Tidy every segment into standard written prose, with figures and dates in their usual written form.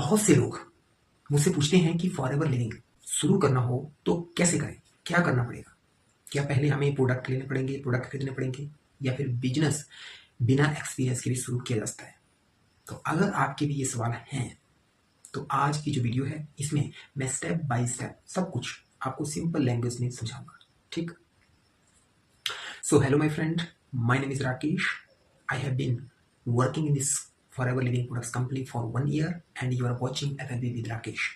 बहुत से लोग मुझसे पूछते हैं कि फॉरएवर लिविंग शुरू करना हो तो कैसे करें, क्या करना पड़ेगा? क्या पहले हमें प्रोडक्ट लेने पड़ेंगे, प्रोडक्ट खरीदने पड़ेंगे, या फिर बिजनेस बिना एक्सपीरियंस के भी शुरू किया जा सकता है? तो अगर आपके भी ये सवाल हैं तो आज की जो वीडियो है इसमें मैं स्टेप बाय स्टेप सब कुछ आपको सिंपल लैंग्वेज में समझाऊंगा। ठीक? So hello my friend, my name is Rakesh. I have been working in this forever living products company for 1 year and you are watching FLB with Rakesh.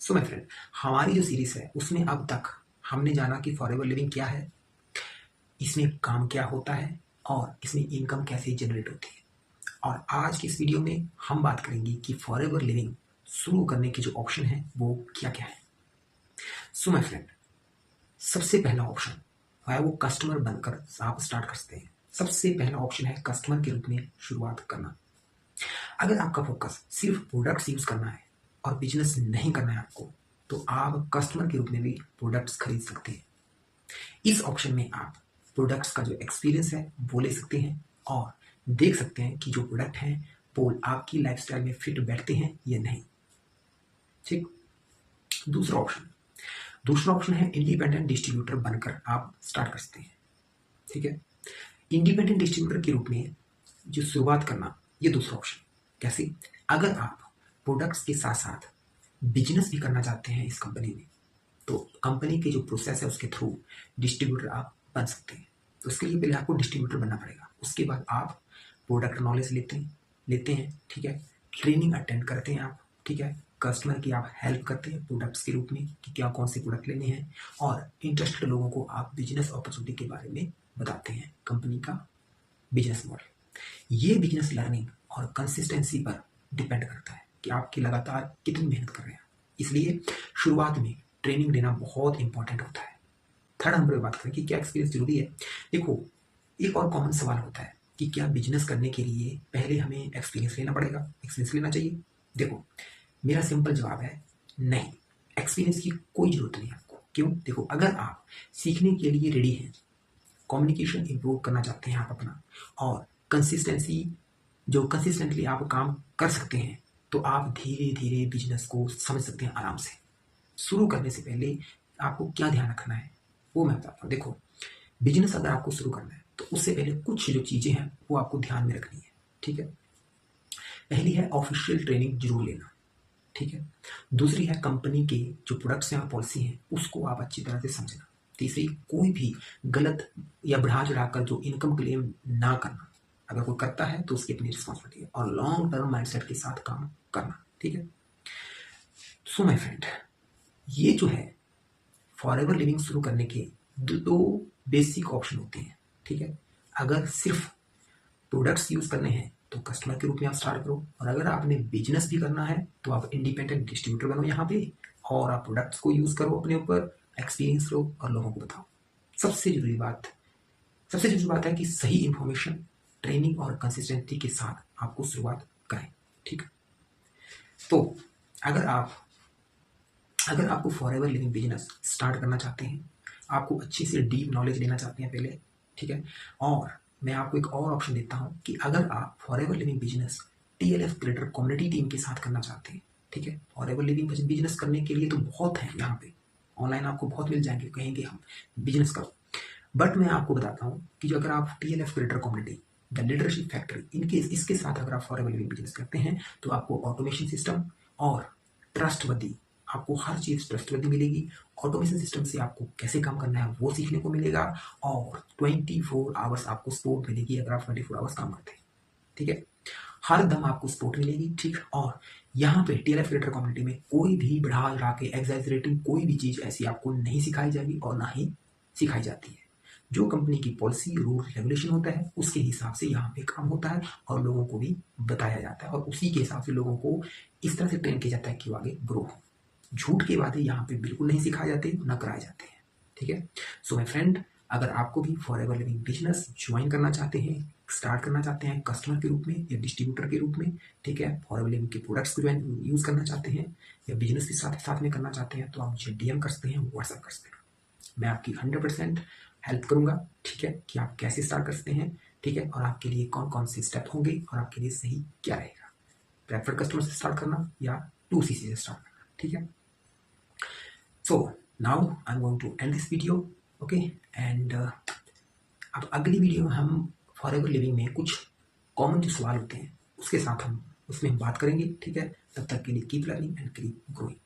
So my friend, हमारी जो series है उसमें अब तक हमने जाना कि फॉरएवर लिविंग क्या है, इसमें काम क्या होता है और इसमें इनकम कैसे जनरेट होती है। और आज की इस वीडियो में हम बात करेंगे कि फॉरएवर लिविंग शुरू करने के जो ऑप्शन है वो क्या क्या है। सो माय फ्रेंड, सबसे पहला ऑप्शन है वो कस्टमर बनकर आप स्टार्ट कर सकते हैं। सबसे पहला ऑप्शन है कस्टमर के रूप में शुरुआत करना। अगर आपका फोकस सिर्फ प्रोडक्ट्स यूज करना है और बिजनेस नहीं करना है आपको, तो आप कस्टमर के रूप में भी प्रोडक्ट्स खरीद सकते हैं। इस ऑप्शन में आप प्रोडक्ट्स का जो एक्सपीरियंस है वो ले सकते हैं और देख सकते हैं कि जो प्रोडक्ट हैं वो आपकी लाइफस्टाइल में फिट बैठते हैं या नहीं। ठीक। दूसरा ऑप्शन है इंडिपेंडेंट डिस्ट्रीब्यूटर बनकर आप स्टार्ट कर सकते हैं। ठीक है। इंडिपेंडेंट डिस्ट्रीब्यूटर के रूप में जो शुरुआत करना, ये दूसरा ऑप्शन। कैसे? अगर आप प्रोडक्ट्स के साथ साथ बिजनेस भी करना चाहते हैं इस कंपनी में, तो कंपनी के जो प्रोसेस है उसके थ्रू डिस्ट्रीब्यूटर आप बन सकते हैं। तो उसके लिए पहले आपको डिस्ट्रीब्यूटर बनना पड़ेगा। उसके बाद आप प्रोडक्ट नॉलेज लेते हैं। ठीक है। ट्रेनिंग अटेंड करते हैं आप। ठीक है। कस्टमर की आप हेल्प करते हैं प्रोडक्ट्स के रूप में कि क्या कौन से प्रोडक्ट लेने हैं, और इंटरेस्टेड लोगों को आप बिजनेस अपॉर्चुनिटी के बारे में बताते हैं, कंपनी का बिजनेस मॉडल। ये बिजनेस लर्निंग और कंसिस्टेंसी पर डिपेंड करता है कि आपकी लगातार कितनी मेहनत कर रहे हैं। इसलिए शुरुआत में ट्रेनिंग देना बहुत इंपॉर्टेंट होता है। थर्ड नंबर पर बात करें कि क्या एक्सपीरियंस जरूरी है। देखो, एक और कॉमन सवाल होता है कि क्या बिजनेस करने के लिए पहले हमें एक्सपीरियंस लेना पड़ेगा, एक्सपीरियंस लेना चाहिए? देखो, मेरा सिंपल जवाब है नहीं, एक्सपीरियंस की कोई जरूरत नहीं है आपको। क्यों? देखो, अगर आप सीखने के लिए रेडी हैं, कम्युनिकेशन इंप्रूव करना चाहते हैं आप अपना, और कंसिस्टेंटली आप काम कर सकते हैं, तो आप धीरे धीरे बिजनेस को समझ सकते हैं आराम से। शुरू करने से पहले आपको क्या ध्यान रखना है वो मैं बताता हूँ। देखो, बिजनेस अगर आपको शुरू करना है तो उससे पहले कुछ जो चीजें हैं वो आपको ध्यान में रखनी है। ठीक है। पहली है ऑफिशियल ट्रेनिंग जरूर लेना। ठीक है। दूसरी है कंपनी के जो प्रोडक्ट्स हैं और पॉलिसी हैं उसको आप अच्छी तरह से समझना। तीसरी, कोई भी गलत या बढ़ा चढ़ाकर जो इनकम क्लेम ना करना। अगर कोई करता है तो उसकी अपनी रिस्पॉन्सिबिलिटी है, और लॉन्ग टर्म माइंडसेट के साथ काम करना। ठीक है। सो माय फ्रेंड, ये जो है फॉरएवर लिविंग शुरू करने के दो बेसिक ऑप्शन होते हैं। ठीक है। अगर सिर्फ प्रोडक्ट्स यूज करने हैं तो कस्टमर के रूप में आप स्टार्ट करो, और अगर आपने बिजनेस भी करना है तो आप इंडिपेंडेंट डिस्ट्रीब्यूटर बनो यहाँ पे, और आप प्रोडक्ट्स को यूज करो अपने ऊपर, एक्सपीरियंस लो और लोगों को बताओ। सबसे जरूरी बात है कि सही इंफॉर्मेशन, ट्रेनिंग और कंसिस्टेंसी के साथ आपको शुरुआत करें। ठीक। तो अगर आपको फॉरएवर लिविंग बिजनेस स्टार्ट करना चाहते हैं, आपको अच्छी से डीप नॉलेज लेना चाहते हैं पहले। ठीक है। और मैं आपको एक और ऑप्शन देता हूं कि अगर आप forever living business TLF creator community team के साथ करना चाहते हैं। ठीक है। फॉरएवर लिविंग बिजनेस करने के लिए तो बहुत है यहाँ पे, ऑनलाइन आपको बहुत मिल जाएंगे, कहेंगे हम बिजनेस करो। बट मैं आपको बताता हूँ कि जो अगर आप TLF creator community, the leadership factory, इसके साथ अगर आप फॉरएवर लिविंग बिजनेस करते हैं तो आपको ऑटोमेशन सिस्टम और ट्रस्टवर्दी, आपको हर चीज ट्रस्टवर्दी मिलेगी। ऑटोमेशन सिस्टम से आपको कैसे काम करना है वो सीखने को मिलेगा, और 24 आवर्स आपको सपोर्ट मिलेगी अगर आप 24 आवर्स काम करते हैं। ठीक है। हर दम आपको सपोर्ट मिलेगी। ठीक। और यहाँ पे टीएलएफ क्रिएटर कम्युनिटी में कोई भी बढ़ा चढ़ा के एग्जैजरेटिंग कोई भी चीज ऐसी आपको नहीं सिखाई जाएगी और ना ही सिखाई जाती है। जो कंपनी की पॉलिसी, रूल, रेगुलेशन होता है उसके हिसाब से यहाँ पे काम होता है, और लोगों को भी बताया जाता है, और उसी के हिसाब से लोगों को इस तरह से ट्रेन किया जाता है कि वो आगे ग्रो हो। झूठ के बातें यहाँ पे बिल्कुल नहीं सिखाए जाते, न कराए जाते हैं। ठीक है। सो माय फ्रेंड, अगर आपको भी फॉरएवर लिविंग बिजनेस ज्वाइन करना चाहते हैं, स्टार्ट करना चाहते हैं कस्टमर के रूप में या डिस्ट्रीब्यूटर के रूप में, ठीक है, फॉरएवर लिविंग के प्रोडक्ट्स को यूज करना चाहते हैं या बिजनेस के साथ साथ में करना चाहते हैं, तो आप मुझे डीएम कर सकते हैं, व्हाट्सएप कर सकते हैं। मैं आपकी 100% हेल्प करूंगा। ठीक है, कि आप कैसे स्टार्ट कर सकते हैं। ठीक है। और आपके लिए कौन कौन से स्टेप होंगे और आपके लिए सही क्या रहेगा। प्रेफर्ड कस्टमर से स्टार्ट करना या 2CC से स्टार्ट करना, ठीक है। So now I am going to end this video, okay. And अब अगली वीडियो में हम फॉरएवर लिविंग में कुछ कॉमन जो सवाल होते हैं उसके साथ हम उसमें बात करेंगे, ठीक है। तब तक के लिए keep learning and keep growing.